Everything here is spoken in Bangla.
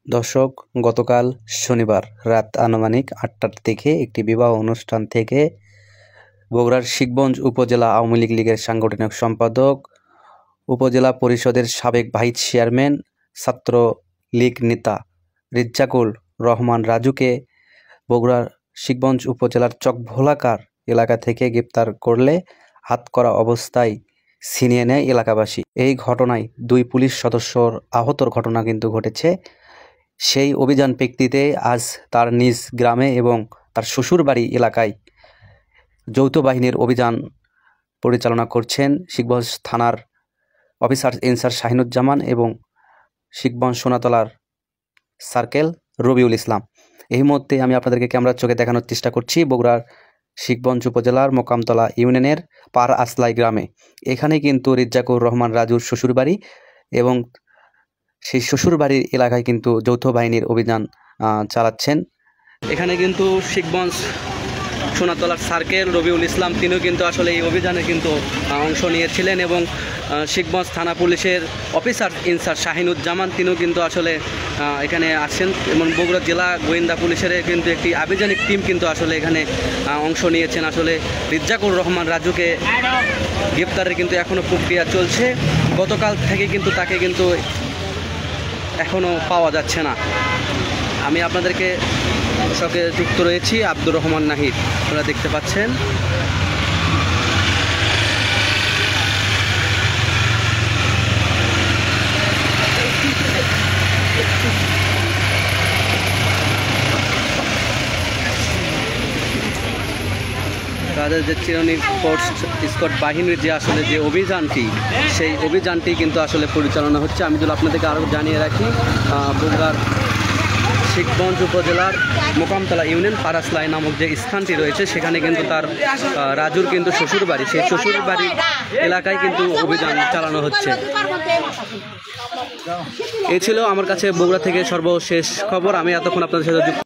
দর্শক, গতকাল শনিবার রাত আনুমানিক ৮টার দিকে একটি বিবাহ অনুষ্ঠান থেকে বগুড়ার শিখগঞ্জ উপজেলা আওয়ামী লীগের সাংগঠনিক সম্পাদক, উপজেলা পরিষদের সাবেক ভাইস চেয়ারম্যান, ছাত্রলীগ নেতা রেজ্জাকুর রহমান রাজুকে বগুড়ার শিখগঞ্জ উপজেলার চকভোলাকার এলাকা থেকে গ্রেপ্তার করলে হাতকড়া অবস্থায় ছিনিয়ে নেয় এলাকাবাসী। এই ঘটনায় ২ পুলিশ সদস্যর আহতর ঘটনা কিন্তু ঘটেছে। সেই অভিযান প্রেক্ষিতে আজ তার নিজ গ্রামে এবং তার শ্বশুরবাড়ি এলাকায় যৌথ বাহিনীর অভিযান পরিচালনা করছেন শিখগঞ্জ থানার অফিসার ইনচার্জ শাহিনুজ্জামান এবং শিখগঞ্জ সোনাতলার সার্কেল রবিউল ইসলাম। এই মুহূর্তে আমি আপনাদেরকে ক্যামেরার চোখে দেখানোর চেষ্টা করছি বগুড়ার শিখগঞ্জ উপজেলার মোকামতলা ইউনিয়নের পার আসলাই গ্রামে। এখানে কিন্তু রেজ্জাকুর রহমান রাজুর শ্বশুরবাড়ি এবং সেই শ্বশুরবাড়ির এলাকায় কিন্তু যৌথ বাহিনীর অভিযান চালাচ্ছেন। এখানে কিন্তু শিখগঞ্জ সোনাতলার সার্কেল রবিউল ইসলাম তিনিও কিন্তু আসলে এই অভিযানে কিন্তু অংশ নিয়েছিলেন এবং শিখগঞ্জ থানা পুলিশের অফিসার ইনচার্জ শাহিনুজ্জামান তিনিও কিন্তু আসলে এখানে আসছেন এবং বগুড়া জেলা গোয়েন্দা পুলিশের কিন্তু একটি আভিযানিক টিম কিন্তু আসলে এখানে অংশ নিয়েছেন। আসলে রেজ্জাকুর রহমান রাজুকে গ্রেপ্তারের কিন্তু এখনও প্রক্রিয়া চলছে। গতকাল থেকে কিন্তু তাকে কিন্তু এখনও পাওয়া যাচ্ছে না। আমি আপনাদেরকে সঙ্গে যুক্ত রয়েছি আব্দুর রহমান নাহিদ, আপনারা দেখতে পাচ্ছেন। তাদের যে চিরনি ফোর্স স্কট বাহিনীর যে আসলে যে অভিযানটি, সেই অভিযানটি কিন্তু আসলে পরিচালনা হচ্ছে। আমি যদি আপনাদেরকে আরও জানিয়ে রাখি, বগুড়ার শিখগঞ্জ উপজেলার মোকামতলা ইউনিয়ন পারাসলাই নামক যে স্থানটি রয়েছে সেখানে কিন্তু তার রাজুর কিন্তু শ্বশুরবাড়ি, সেই শ্বশুরবাড়ি এলাকায় কিন্তু অভিযান চালানো হচ্ছে। এই ছিল আমার কাছে বগুড়া থেকে সর্বশেষ খবর। আমি এতক্ষণ আপনাদের সাথে